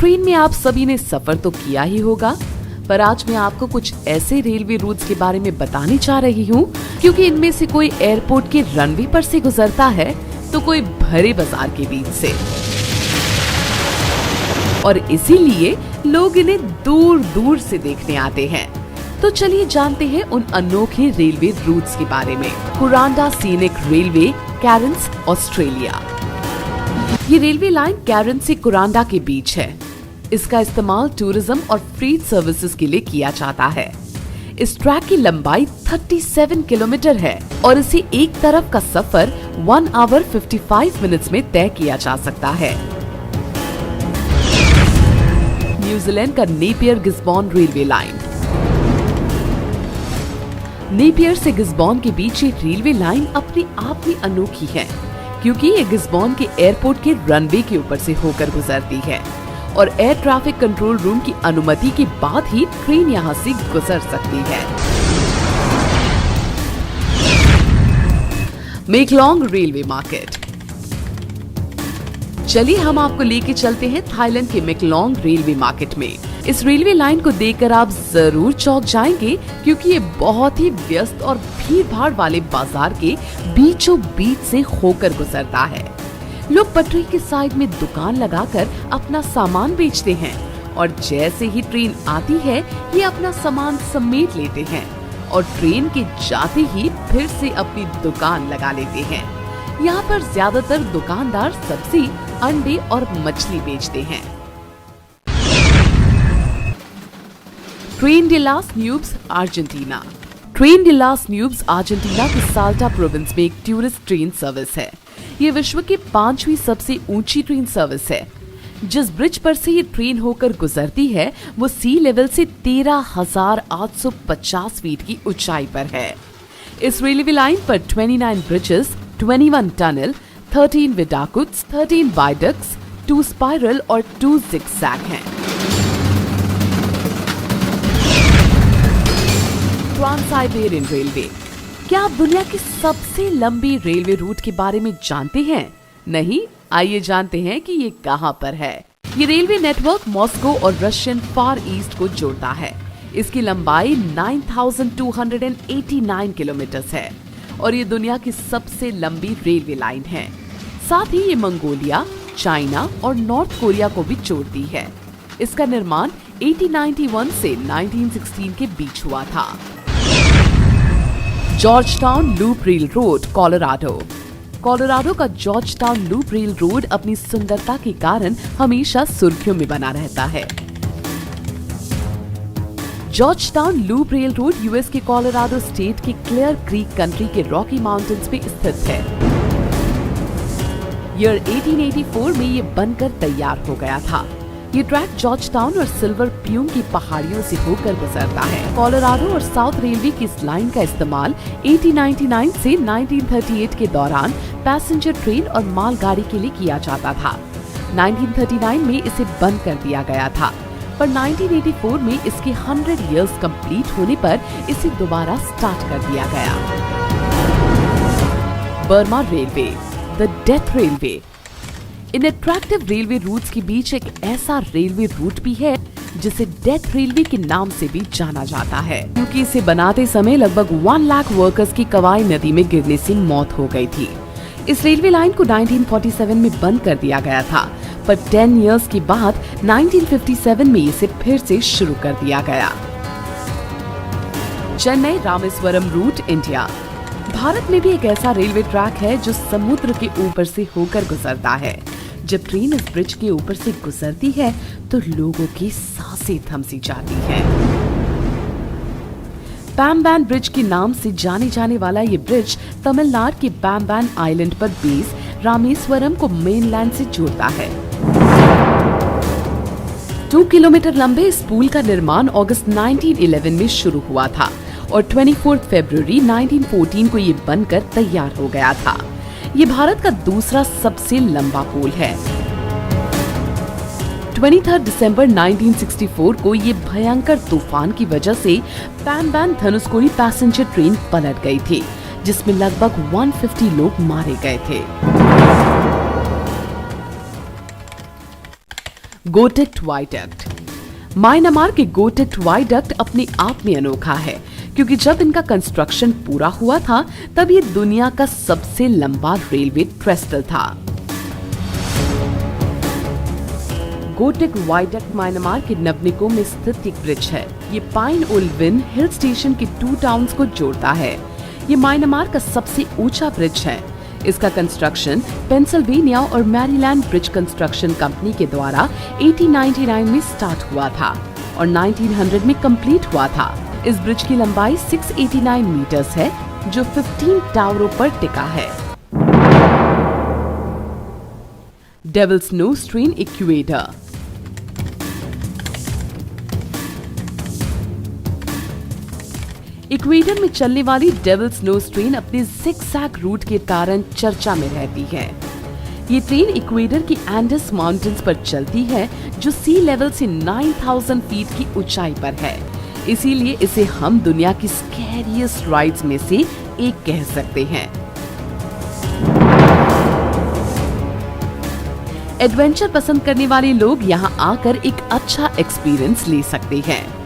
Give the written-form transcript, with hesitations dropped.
Train में आप सभी ने सफर तो किया ही होगा, पर आज मैं आपको कुछ ऐसे रेलवे रूट्स के बारे में बताने जा रही हूँ, क्योंकि इनमें से कोई एयरपोर्ट के रनवे पर से गुजरता है तो कोई भरे बाजार के बीच से, और इसीलिए लोग इन्हें दूर दूर से देखने आते हैं। तो चलिए जानते हैं उन अनोखे रेलवे रूट्स के बारे में। कुरांडा सीनिक रेलवे, कैरन्स, ऑस्ट्रेलिया। ये रेलवे लाइन कैरन्स से कुरांडा के बीच है। इसका इस्तेमाल टूरिज्म और फ्रीट सर्विसेज के लिए किया जाता है। इस ट्रैक की लंबाई 37 किलोमीटर है और इसे एक तरफ का सफर 1 आवर 55 मिनट्स में तय किया जा सकता है। न्यूजीलैंड का नेपियर गिस्बॉन रेलवे लाइन। नेपियर से गिस्बॉन के बीच ये रेलवे लाइन अपने आप में अनोखी है, क्योंकि ये गिस्बॉन के एयरपोर्ट के रनवे के ऊपर से होकर गुजरती है और एयर ट्रैफिक कंट्रोल रूम की अनुमति के बाद ही ट्रेन यहाँ से गुजर सकती है। मेकलॉन्ग रेलवे मार्केट। चलिए हम आपको लेके चलते हैं थाईलैंड के मेकलॉन्ग रेलवे मार्केट में। इस रेलवे लाइन को देखकर आप जरूर चौंक जाएंगे, क्योंकि ये बहुत ही व्यस्त और भीड़ भाड़ वाले बाजार के बीचों बीच से होकर गुजरता है। लोग पटरी के साइड में दुकान लगाकर अपना सामान बेचते हैं और जैसे ही ट्रेन आती है ये अपना सामान समेट लेते हैं और ट्रेन के जाते ही फिर से अपनी दुकान लगा लेते हैं। यहाँ पर ज्यादातर दुकानदार सब्जी, अंडे और मछली बेचते हैं। Tren de las Nubes, Argentina. Tren de las Nubes Argentina के साल्टा प्रोविंस में एक टूरिस्ट ट्रेन सर्विस है। ये विश्व की 5वीं सबसे ऊंची ट्रेन सर्विस है। जिस ब्रिज पर से ये ट्रेन होकर गुजरती है वो सी लेवल से 13,850 फीट की ऊंचाई पर है। इस रेलवे लाइन पर 29 ब्रिजेस, 21 टनल, 13 विडाकुट्स, 13 वायडक्ट्स, 2 स्पाइरल और 2 जिगजैग हैं। Trans-Siberian railway. क्या आप दुनिया की सबसे लंबी रेलवे रूट के बारे में जानते हैं? नहीं? आइए जानते हैं कि ये कहां पर है। ये रेलवे नेटवर्क मॉस्को और रशियन फार ईस्ट को जोड़ता है। इसकी लंबाई 9,289 किलोमीटर है और ये दुनिया की सबसे लंबी रेलवे लाइन है। साथ ही ये मंगोलिया, चाइना और नॉर्थ कोरिया को भी जोड़ती है। इसका निर्माण 1891 से 1916 के बीच हुआ था। Georgetown loop rail road, Colorado. Colorado का जॉर्जटाउन लूप रेल रोड अपनी सुंदरता के कारण हमेशा सुर्खियों में बना रहता है। Georgetown loop rail road US के कोलोराडो स्टेट के क्लियर क्रीक कंट्री के रॉकी माउंटेन्स पे स्थित है। ईयर 1884 में ये बनकर तैयार हो गया था। ये ट्रैक जॉर्जटाउन और सिल्वर प्यूम की पहाड़ियों से होकर गुजरता है। कोलोराडो और साउथ रेलवे की इस लाइन का इस्तेमाल 1899 से 1938 के दौरान पैसेंजर ट्रेन और मालगाड़ी के लिए किया जाता था। 1939 में इसे बंद कर दिया गया था, पर 1984 में इसके 100 इयर्स कंप्लीट होने पर इसे दोबारा स्टार्ट कर दिया गया। Burma railway, the death railway. इन अट्रैक्टिव रेलवे रूट्स के बीच एक ऐसा रेलवे रूट भी है जिसे डेथ रेलवे के नाम से भी जाना जाता है, क्योंकि इसे बनाते समय लगभग 1 लाख वर्कर्स की कवाई नदी में गिरने से मौत हो गई थी। इस रेलवे लाइन को 1947 में बंद कर दिया गया था, पर 10 इयर्स के बाद 1957 में इसे फिर से शुरू कर दिया गया। Chennai Rameswaram route, India. भारत में भी एक ऐसा रेलवे ट्रैक है जो समुद्र के ऊपर से होकर गुजरता है। जब ट्रेन इस ब्रिज के ऊपर से गुजरती है तो लोगों की सांसें थम सी जाती हैं। पैम्बैन ब्रिज के नाम से जाने जाने वाला ये ब्रिज तमिलनाडु के पैम्बैन आइलैंड पर बेस रामेश्वरम को मेनलैंड से जोड़ता है। 2 किलोमीटर लंबे इस पुल का निर्माण अगस्त 1911 में शुरू हुआ था और 24 फरवरी 1914 को ये बनकर तैयार हो गया था। ये भारत का दूसरा सबसे लंबा पुल है। 23 दिसंबर 1964 को ये भयंकर तूफान की वजह से पैम्बैन धनुषकोडी पैसेंजर ट्रेन पलट गई थी, जिसमें लगभग 150 लोग मारे गए थे। गोटेक्ट वाइडक्ट। म्यांमार के गोटेक्ट वाइडक्ट अपने आप में अनोखा है, क्योंकि जब इनका कंस्ट्रक्शन पूरा हुआ था तब ये दुनिया का सबसे लंबा रेलवे ट्रेस्टल था। गोटेक्ट वाइडक्ट म्यांमार के नवनिको में स्थित एक ब्रिज है। ये पाइन ओल्विन हिल स्टेशन के 2 टाउन्स को जोड़ता है। ये म्यांमार का सबसे ऊंचा ब्रिज है। इसका कंस्ट्रक्शन पेंसिल्वेनिया और मैरीलैंड ब्रिज कंस्ट्रक्शन कंपनी के द्वारा 1899 में स्टार्ट हुआ था और 1900 में कंप्लीट हुआ था। इस ब्रिज की लंबाई 689 मीटर्स है, जो 15 टावरों पर टिका है। Devil's nose train equator. Equator में चलने वाली डेविल्स नोज ट्रेन अपने ज़िगज़ैग रूट के कारण चर्चा में रहती है। ये ट्रेन इक्वेटर की एंडस माउंटेन्स पर चलती है, जो सी लेवल से 9000 फीट की ऊंचाई पर है। इसीलिए इसे हम दुनिया की स्कैरियस्ट राइड्स में से एक कह सकते हैं। एडवेंचर पसंद करने वाले लोग यहाँ आकर एक अच्छा एक्सपीरियंस ले सकते हैं।